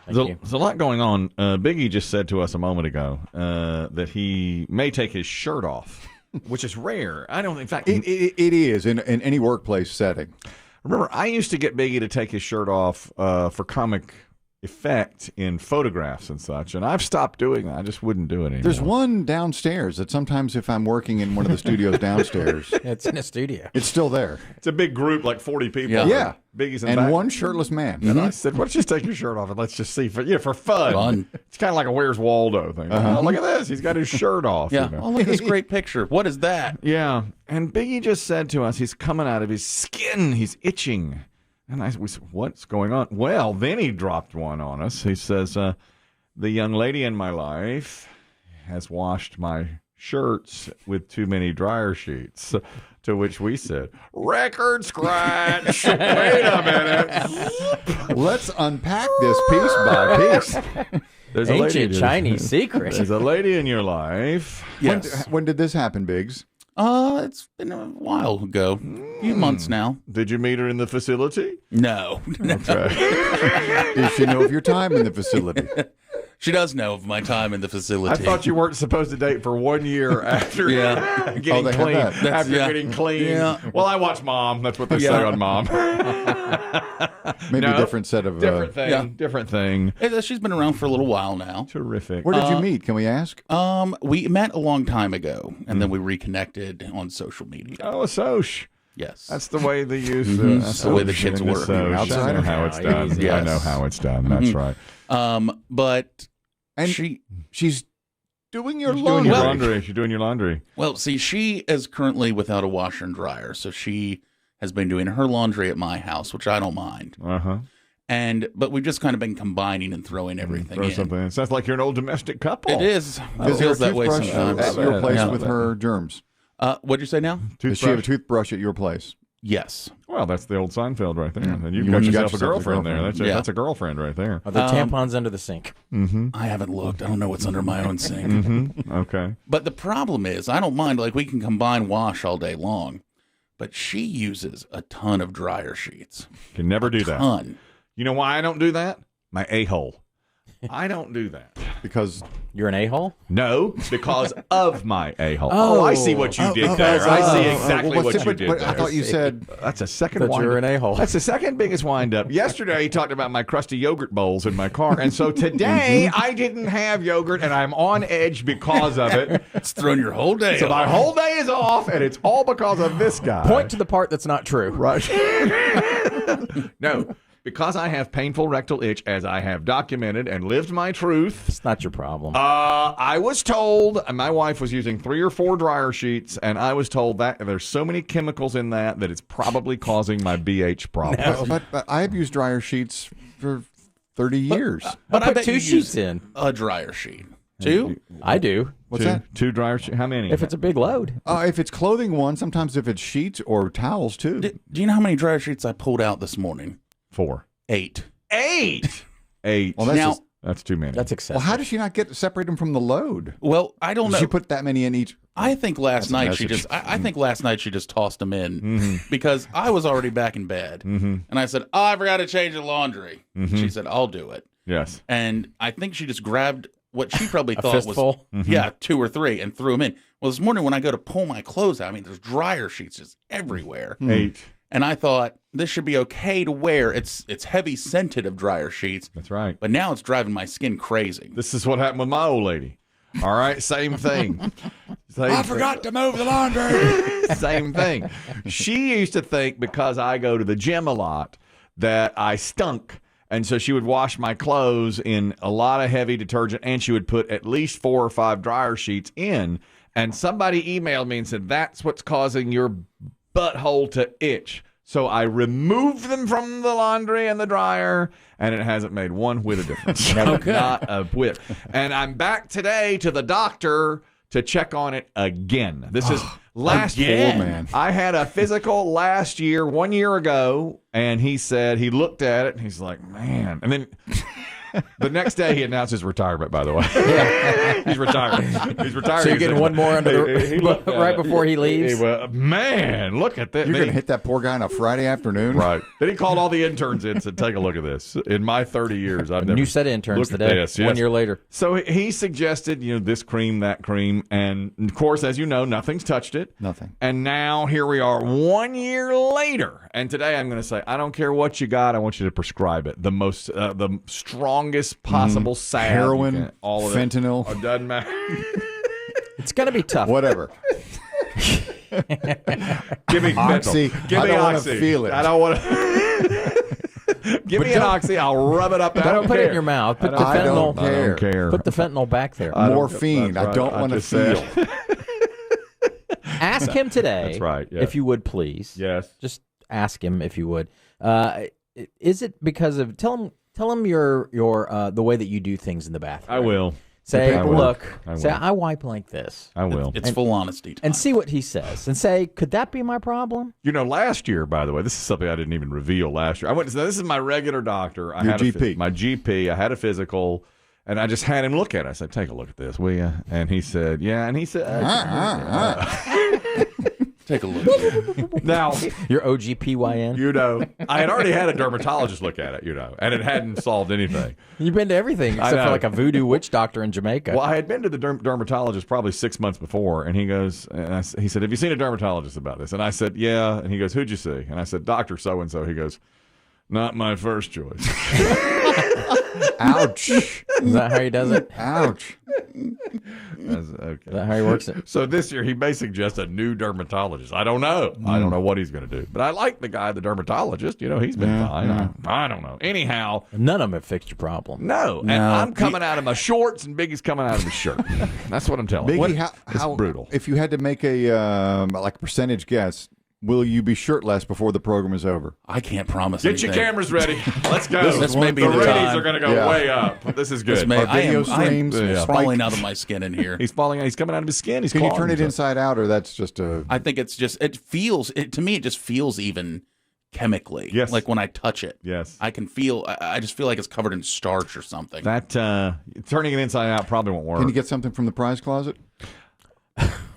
There's a lot going on. Biggie just said to us a moment ago that he may take his shirt off, which is rare. I don't. In fact, it is in any workplace setting. Remember, I used to get Biggie to take his shirt off for comic effect in photographs and such, and I've stopped doing that. I just wouldn't do it anymore. There's one downstairs that sometimes if I'm working in one of the studios downstairs, it's in a studio. It's still there. It's a big group, like 40 people. Yeah. Biggie's in and back. one shirtless man. And I said, "Why don't you just take your shirt off and let's just see for fun." It's kind of like a Where's Waldo thing. Oh, look at this. He's got his shirt off. Yeah. You know? Oh, look at this great picture. What is that? Yeah. And Biggie just said to us, he's coming out of his skin. He's itching. And we said, what's going on? Well, then he dropped one on us. He says, the young lady in my life has washed my shirts with too many dryer sheets. To which we said, record scratch. Wait a minute. Let's unpack this piece by piece. There's ancient Chinese secret. There's a lady in your life. Yes. When did this happen, Biggs? It's been a while ago. A few months now. Did you meet her in the facility? No. Okay. Does she know of your time in the facility? She does know of my time in the facility. I thought you weren't supposed to date for 1 year after getting clean. After getting clean. Yeah. Well, I watch Mom. That's what they say on Mom. Maybe a different set of... Different thing. Different thing. She's been around for a little while now. Terrific. Where did you meet? Can we ask? We met a long time ago, and then we reconnected on social media. Oh, a soch. Yes. That's the way they use that's the way the kids work. I know how it's done. Yes. I know how it's done. That's right. But she's doing your laundry. She's doing your laundry. Well, see, she is currently without a washer and dryer, so she has been doing her laundry at my house, which I don't mind. But we've just kind of been combining and throwing everything in. Something. It sounds like you're an old domestic couple. It is. It feels that way sometimes. At your place with her germs. What'd you say now? Does she have a toothbrush at your place? Yes. Well, that's the old Seinfeld right there. And you've got yourself a girlfriend there. That's a girlfriend right there. Are there tampons under the sink? I haven't looked. I don't know what's under my own sink. Okay. But the problem is, I don't mind. Like, we can combine wash all day long. But she uses a ton of dryer sheets. Can never do that. Ton. You know why I don't do that? My a-hole. I don't do that. Because you're an a-hole? No, because of my a-hole. Oh, I see what you did there. I see exactly what you did there. I thought you said that's a second wind-up. You're an a-hole. That's the second biggest wind-up. Yesterday, he talked about my crusty yogurt bowls in my car, and so today I didn't have yogurt, and I'm on edge because of it. It's thrown your whole day So off. my whole day is off, and it's all because of this guy. Point to the part that's not true. Right. No. Because I have painful rectal itch, as I have documented and lived my truth. It's not your problem. I was told, and my wife was using 3 or 4 dryer sheets, and I was told that there's so many chemicals in that it's probably causing my BH problem. No. But I've used dryer sheets for 30 years. But I put bet 2 you sheets use in. A dryer sheet. 2? I do. What's that? 2 dryer sheets? How many? If it's a big load. If it's clothing, one. Sometimes if it's sheets or towels, too. Do you know how many dryer sheets I pulled out this morning? 4. 8. 8. Well, that's too many. That's excessive. Well, how does she not separate them from the load? Well, I don't know. She put that many in each. I think last night she just. I think last night she just tossed them in because I was already back in bed, and I said, "Oh, I forgot to change the laundry." She said, "I'll do it." Yes. And I think she just grabbed what she probably A thought fistful? was 2 or 3 and threw them in. Well, this morning when I go to pull my clothes out, I mean, there's dryer sheets just everywhere. 8. And I thought this should be okay to wear. It's heavy scented of dryer sheets. That's right. But now it's driving my skin crazy. This is what happened with my old lady. All right, same thing. I forgot to move the laundry. Same thing. She used to think because I go to the gym a lot that I stunk. And so she would wash my clothes in a lot of heavy detergent, and she would put at least 4 or 5 dryer sheets in. And somebody emailed me and said, that's what's causing your butthole to itch. So I removed them from the laundry and the dryer, and it hasn't made one whit of difference. Not a whit. And I'm back today to the doctor to check on it again. This is last year. Man. I had a physical last year, 1 year ago, and he said he looked at it and he's like, man. And then The next day, he announced his retirement, by the way. He's retired. He's retired. So you're getting one more under the, right before he leaves? Man, look at this. You're going to hit that poor guy on a Friday afternoon? Right. Then he called all the interns in and said, take a look at this. In my 30 years, I've never New set of interns looked at today, this. 1 year later. So he suggested, this cream, that cream. And, of course, as you know, nothing's touched it. Nothing. And now here we are 1 year later. And today I'm going to say, I don't care what you got. I want you to prescribe it. The strongest possible salve. Heroin, all of fentanyl. It doesn't matter. It's going to be tough. Whatever. Give me Oxy. Give I me don't want oxy. to feel it. I don't want to. Give me an oxy. I'll rub it up. Don't put it in your mouth. Put the I fentanyl. don't care. I don't care. Put the fentanyl back there. Morphine. That's I don't right. want to just said- feel. Ask him today. That's right, yeah. If you would, please. Yes. Just ask him if you would. Is it because of tell him your the way that you do things in the bathroom? I will. Say, I will. look, I say will. I wipe like this. I will. It's full honesty time. And see what he says. And say, could that be my problem? Last year, by the way, this is something I didn't even reveal last year. I went to this is my regular doctor. I Your had GP. My GP. I had a physical, and I just had him look at it. I said, take a look at this, will you? And he said, yeah. And he said, Take a look. now, Your OGPYN? I had already had a dermatologist look at it, and it hadn't solved anything. You've been to everything except know. for like a voodoo witch doctor in Jamaica. Well, I had been to the dermatologist probably 6 months before, and he goes, he said, have you seen a dermatologist about this? And I said, yeah. And he goes, who'd you see? And I said, Dr. So-and-so. He goes, not my first choice. Ouch. Is that how he does it? Ouch. That's okay. Is that how he works it? So this year he may suggest a new dermatologist. I don't know. I don't know what he's going to do. But I like the guy, the dermatologist. He's been fine. I don't know. Anyhow, None of them have fixed your problem. no. And I'm coming out of my shorts and Biggie's coming out of his shirt. That's what I'm telling you. Biggie, It's how brutal. If you had to make a percentage guess, will you be shirtless before the program is over? I can't promise Get your anything. cameras ready. Let's go. This may be the the ratings time. are going to go Yeah. way up. This is good. I video am streams, falling out of my skin in here. He's falling out. He's coming out of his skin. He's Can you clawing turn it himself. inside out, or that's just a... I think it's just to me it just feels even chemically. Yes. Like when I touch it. Yes. I can feel I just feel like it's covered in starch or something. That turning it inside out probably won't work. Can you get something from the prize closet?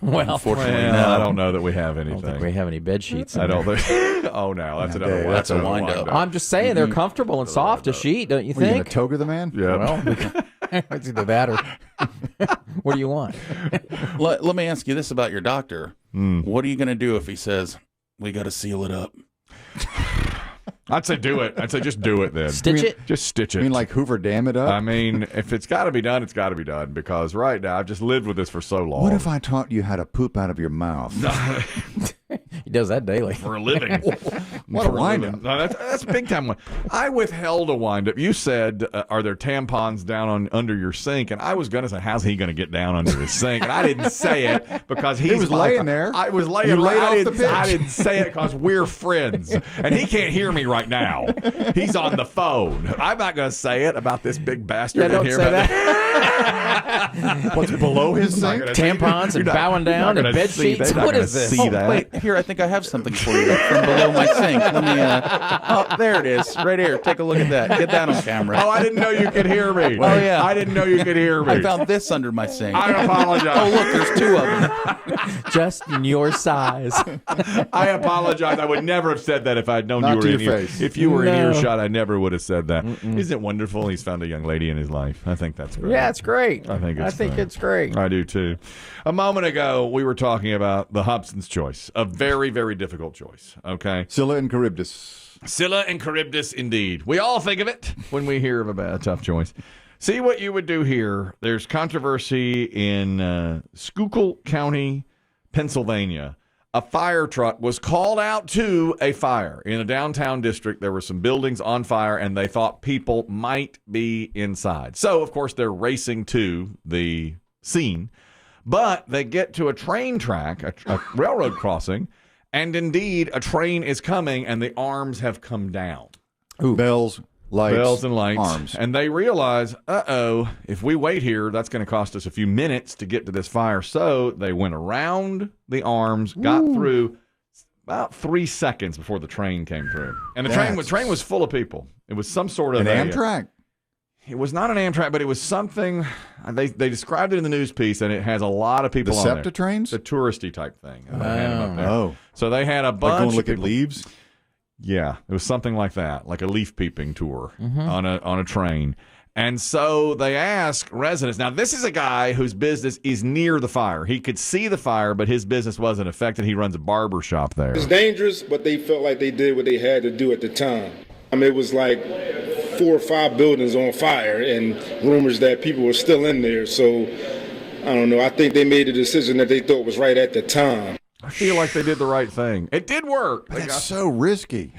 Well, Unfortunately, Well, no. I don't know that we have I don't anything. think we have any bed sheets. I don't think. Oh no, that's another. Dave, that's a another wind-up. I'm just saying they're comfortable and soft to sheet, don't you Were you going think? to toga the man? Yeah. Well, it's either that or what do you want? Let me ask you this about your doctor. Hmm. What are you going to do if he says we got to seal it up? I'd say do it. I'd say just do it then. Stitch it? Just stitch it. I mean, like Hoover Dam it up? I mean, if it's got to be done, it's got to be done because right now I've just lived with this for so long. What if I taught you how to poop out of your mouth? He does that daily. for a living? What a For wind-up. living. No, that's a big time one. I withheld a wind up. You said, "Are there tampons down under your sink?" And I was going to say, "How's he going to get down under his sink?" And I didn't say it because he was laying there. I was laying. You laid I off the didn't- pitch. I didn't say it because we're friends, and he can't hear me right now. He's on the phone. I'm not going to say it about this big bastard. Yeah, in don't here. say that. What's below his You're not sink? gonna see- Tampons you're and not- bowing you're down not and gonna bed see- sheets. they're not What gonna is this? see that. Wait, here, I think I have something for you from below my sink. Let me, oh, there it is, right here. Take a look at that. Get that on camera. Oh, I didn't know you could hear me. Oh, yeah. I didn't know you could hear me. I found this under my sink. I apologize. Oh, look, there's two of them. Just in your size. I apologize. I would never have said that if I'd known Not you were to in your ear. face. If you were in No. earshot, I never would have said that. Isn't it wonderful? He's found a young lady in his life. I think that's great. Yeah, it's great. I think it's it's great. I do too. A moment ago, we were talking about the Hobson's choice, a very, very difficult choice. Okay, Scylla and Charybdis. Scylla and Charybdis, indeed. We all think of it when we hear of a tough choice. See what you would do here. There's controversy in Schuylkill County, Pennsylvania. A fire truck was called out to a fire in a downtown district. There were some buildings on fire, and they thought people might be inside. So, of course, they're racing to the scene. But they get to a train track, a railroad crossing, and indeed, a train is coming, and the arms have come down. Bells, lights, Bells and lights. arms. And they realize, if we wait here, that's going to cost us a few minutes to get to this fire. So they went around the arms, got through about 3 seconds before the train came through. And the train was full of people. It was some sort of An Amtrak. It was not an Amtrak, but it was something. They described it in the news piece, and it has a lot of people The on there. SEPTA trains? The touristy type thing. And they had 'em up there. Oh. So they had a bunch Like going of look at people. leaves? Yeah, it was something like that, like a leaf peeping tour on a train. And so they asked residents. Now, this is a guy whose business is near the fire. He could see the fire, but his business wasn't affected. He runs a barber shop there. It's dangerous, but they felt like they did what they had to do at the time. I mean, it was like 4 or 5 buildings on fire and rumors that people were still in there. So, I don't know. I think they made a decision that they thought was right at the time. I feel like they did the right thing. It did work. That's so risky.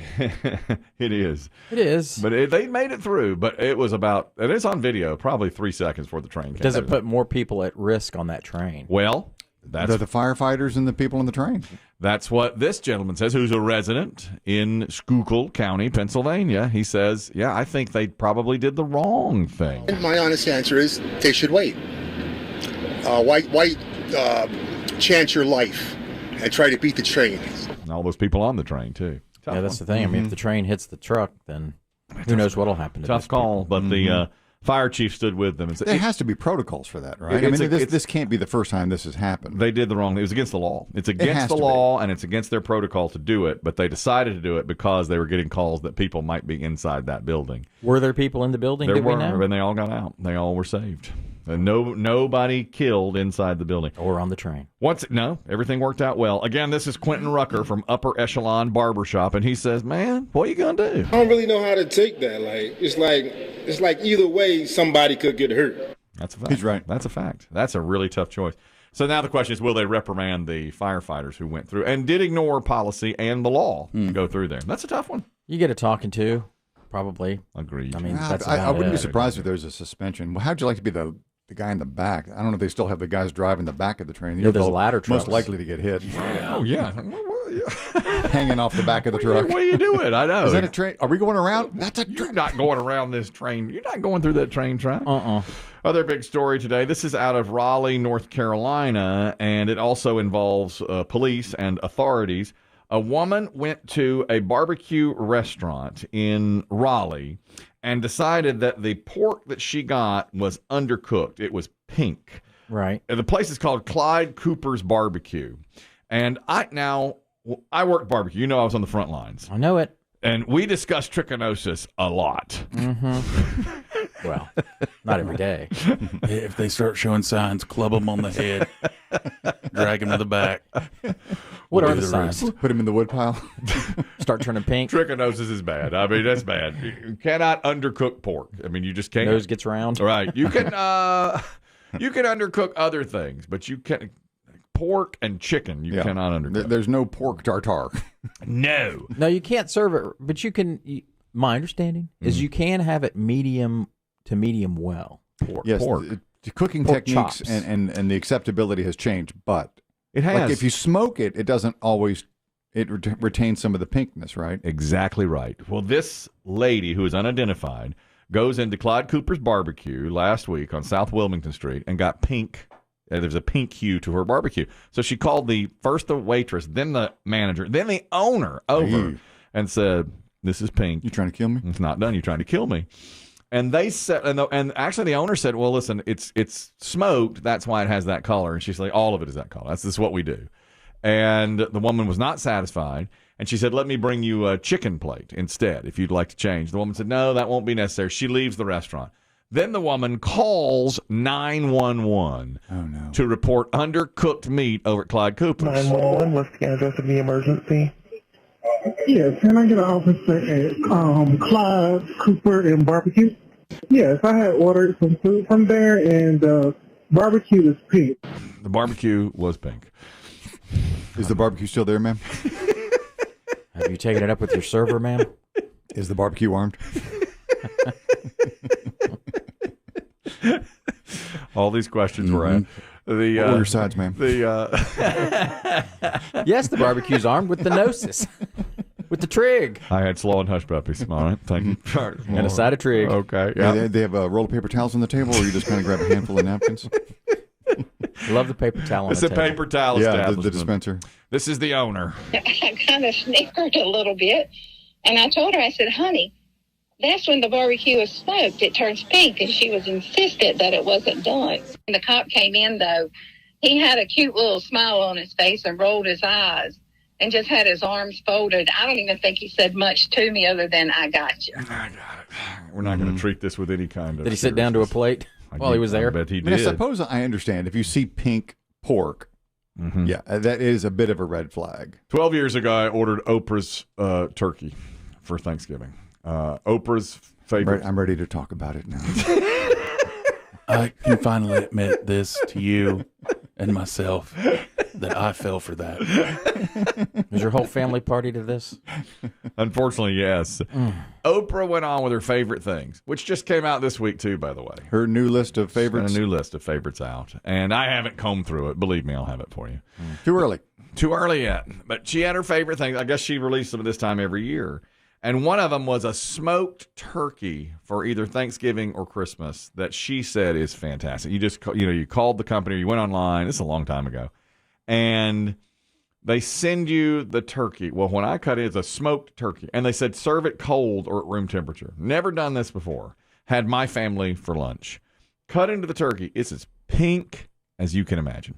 It is. It is. But they made it through. But it was about, and it's on video, probably 3 seconds before the train came. Does it put more people at risk on that train? Well, that's The firefighters and the people on the train. That's what this gentleman says, who's a resident in Schuylkill County, Pennsylvania. He says, yeah, I think they probably did the wrong thing. My honest answer is they should wait. Why chance your life and try to beat the train? And all those people on the train, too. Tough Yeah, that's one. the thing. I mean, if the train hits the truck, then who knows what'll happen to Tough those call, people. but the fire chief stood with them and said, There has to be protocols for that, right? It's I mean, a- this can't be the first time this has happened. they did the wrong thing. It was against the law. It's has against the to be. law, and it's against their protocol to do it, but they decided to do it because they were getting calls that people might be inside that building. Were there people in the building? There Did we were, know? and they all got out. They all were saved. And nobody killed inside the building. Or on the train? No, everything worked out well. Again, this is Quentin Rucker from Upper Echelon Barbershop, and he says, man, what are you going to do? I don't really know how to take that. It's like either way, somebody could get hurt. That's a fact. He's right. That's a fact. That's a really tough choice. So now the question is, will they reprimand the firefighters who went through and did ignore policy and the law to go through there? That's a tough one. You get a talking to, probably. Agreed. I mean, that's I about wouldn't be it. surprised if there's a suspension. Well, how'd you like to be the guy in the back? I don't know if they still have the guys driving the back of the train. Yeah, there's the ladder most trucks. likely to get hit, Oh, yeah. hanging off the back of the truck. What are you doing? I know. Is that a train? Are we going around? That's a You're train. not going around this train. You're not going through that train track. Other big story today. This is out of Raleigh, North Carolina, and it also involves police and authorities. A woman went to a barbecue restaurant in Raleigh and decided that the pork that she got was undercooked. It was pink. Right. And the place is called Clyde Cooper's Barbecue. And I worked barbecue. You know, I was on the front lines. I know it. And we discussed trichinosis a lot. Well, not every day. If they start showing signs, club them on the head, drag them to the back. What We'll are do the the signs? rest. Put him in the woodpile. Start turning pink. Trichinosis is bad. I mean, that's bad. You cannot undercook pork. I mean, you just can't. Nose gets round. All right. You can undercook other things, but you can pork and chicken. You cannot undercook. There's no pork tartare. No. No, you can't serve it, but you can. My understanding is you can have it medium to medium well. Yes, pork. the cooking Pork techniques chops. and the acceptability has changed, but It has. like if you smoke it, it doesn't always retains some of the pinkness, right? Exactly right. Well, this lady who is unidentified goes into Clyde Cooper's Barbecue last week on South Wilmington Street and got pink. There's a pink hue to her barbecue. So she called first the waitress, then the manager, then the owner over and said, "This is pink. You trying to kill me? It's not done. You're trying to kill me." And they said, and actually the owner said, "Well, listen, it's smoked. That's why it has that color." And she's like, "All of it is that color. This is what we do." And the woman was not satisfied. And she said, "Let me bring you a chicken plate instead, if you'd like to change." The woman said, "No, that won't be necessary." She leaves the restaurant. Then the woman calls 911 to report undercooked meat over at Clyde Cooper's. 911, what's the address of the emergency? Yes, can I get an officer at Clyde Cooper and Barbecue? Yes, I had ordered some food from there, and barbecue is pink. The barbecue was pink. Is the barbecue still there, ma'am? Have you taken it up with your server, ma'am? Is the barbecue armed? All these questions were asked. What were your sides, ma'am? Yes, the barbecue's armed with the gnosis, with the trig, I had slaw and hush puppies. All right, thank you. and a side of trig. Okay, Yeah. yeah. They have a roll of paper towels on the table, or you just kind of grab a handful of napkins? Love the paper towel on It's the a table. paper towel Yeah, establishment. the dispenser. This is the owner. I kind of snickered a little bit, and I told her, I said, "Honey, That's when the barbecue is smoked. It turns pink, and she was insistent that it wasn't done. When the cop came in, though, he had a cute little smile on his face and rolled his eyes and just had his arms folded. I don't even think he said much to me other than, I got you. I got it. We're not going to treat this with any kind of Did he sit down to a plate while he was there? I bet he I did. mean, I suppose I understand if you see pink pork. Yeah, that is a bit of a red flag. 12 years ago, I ordered Oprah's turkey for Thanksgiving. Oprah's favorite. I'm ready to talk about it now. I can finally admit this to you and myself that I fell for that. Was your whole family party to this? Unfortunately, yes. Oprah went on with her favorite things, which just came out this week, too, by the way. Her new list of favorites. A new list of favorites out. And I haven't combed through it. Believe me, I'll have it for you. Too early. Too early yet. But she had her favorite things. I guess she released them at this time every year. And one of them was a smoked turkey for either Thanksgiving or Christmas that she said is fantastic. You just, you called the company, or you went online. This is a long time ago. And they send you the turkey. Well, when I cut it, it's a smoked turkey. And they said serve it cold or at room temperature. Never done this before. Had my family for lunch. Cut into the turkey. It's as pink as you can imagine.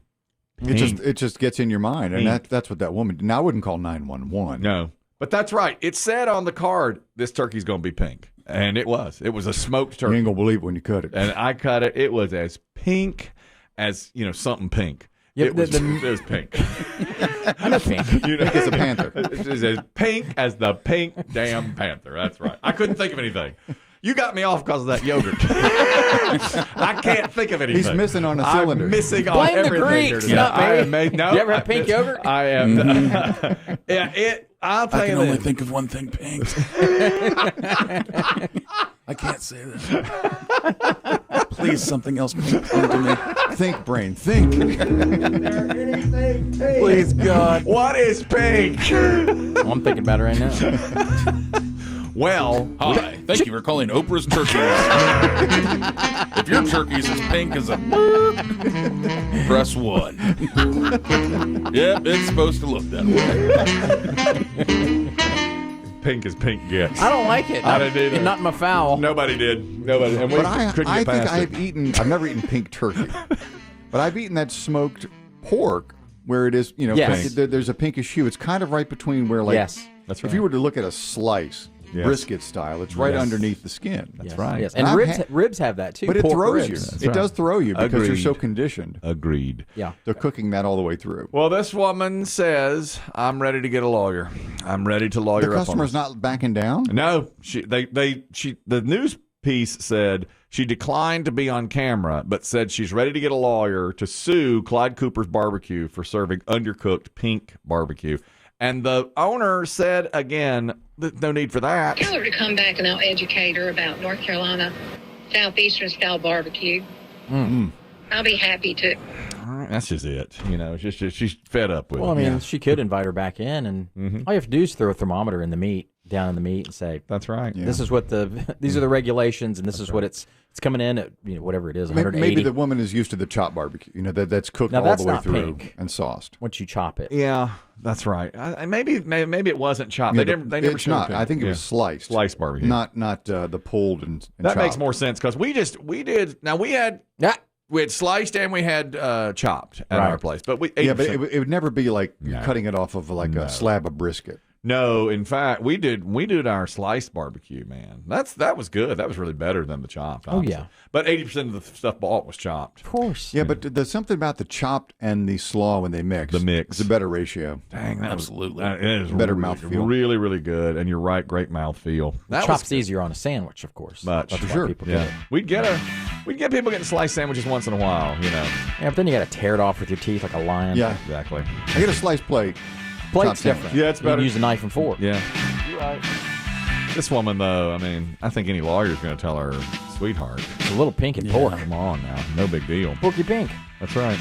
Pink. It just gets in your mind. And that's what that woman did. Now, I wouldn't call 911. No. But that's right. It said on the card, this turkey's going to be pink. And it was. It was a smoked turkey. You ain't going to believe it when you cut it. And I cut it. It was as pink as, something pink. Yep, it was pink. I know pink. Pink as a panther. It's as pink as the pink damn panther. That's right. I couldn't think of anything. You got me off because of that yogurt. I can't think of anything. He's missing on a cylinder. I'm missing on Blame everything. the Greeks, not me. No, You ever have pink yogurt? I am. I'll tell I you can only this. think of one thing, pink. I can't say that. Please, something else pink come to me. Think, brain, think. Please, God. What is pink? Well, I'm thinking about it right now. Well, Hi, thank you for calling Oprah's Turkey. If your turkey's as pink as a press 1. Yep, it's supposed to look that way. pink as pink gets. I don't like it. I didn't either. Not my foul. Nobody did. Nobody. And we But I couldn't think get past it. I've never eaten pink turkey. But I've eaten that smoked pork where it is, Yes. there's a pinkish hue. It's kind of right between where, like, Yes. That's if right. you were to look at a slice, Yes. brisket style, it's right Yes. underneath the skin. That's Yes, right. Yes. And I've ribs have that too. But it Pork throws ribs. you. It does throw you because you're so Agreed. conditioned Agreed. Yeah. to cooking that all the way through. Well, this woman says, "I'm ready to get a lawyer. I'm ready to lawyer The up on customer's this." not backing down? No, the news piece said she declined to be on camera, but said she's ready to get a lawyer to sue Clyde Cooper's Barbecue for serving undercooked pink barbecue. And the owner said again, no need for that. Tell her to come back and I'll educate her about North Carolina Southeastern style barbecue. I'll be happy to. All right, that's just it. It's just she's fed up with Well, I it. mean, she could invite her back in, and all you have to do is throw a thermometer in the meat, down in the meat, and say, That's right. "This is what these are the regulations, and this is what it's coming in at whatever it is, 180." Maybe the woman is used to the chopped barbecue, that's cooked Now, all that's the way not through pink. and sauced. once you chop it. Yeah, that's right. Maybe it wasn't chopped. Yeah, they never it's showed not. pink. I think it was Yeah. sliced. Sliced barbecue. Not the pulled and That makes chopped. more sense because we had sliced and we had chopped at our place, but we Yeah, but 80%. it would never be like No. you're cutting it off of like a slab of brisket. No, in fact, we did our sliced barbecue, man. That was good. That was really better than the chopped. Honestly. yeah. But 80% of the stuff bought was chopped. Of course. Yeah, but there's something about the chopped and the slaw when they mix. The mix. It's a better ratio. Dang, that Absolutely. Was, it is Better really, mouthfeel. Really, really good. And you're right, great mouthfeel. That Chopp's was easier on a sandwich, of course. much. That's why sure. people do Yeah, it. we'd get people getting sliced sandwiches once in a while. Yeah, but then you got to tear it off with your teeth like a lion. Yeah. Exactly. I get a sliced plate. Plate's Chopped different. Yeah, it's You can better. use a knife and fork. Yeah. You're right. This woman, though, I mean, I think any lawyer's going to tell her, sweetheart, It's a little pink and pork. come on now, no big deal. Porky pink. That's right.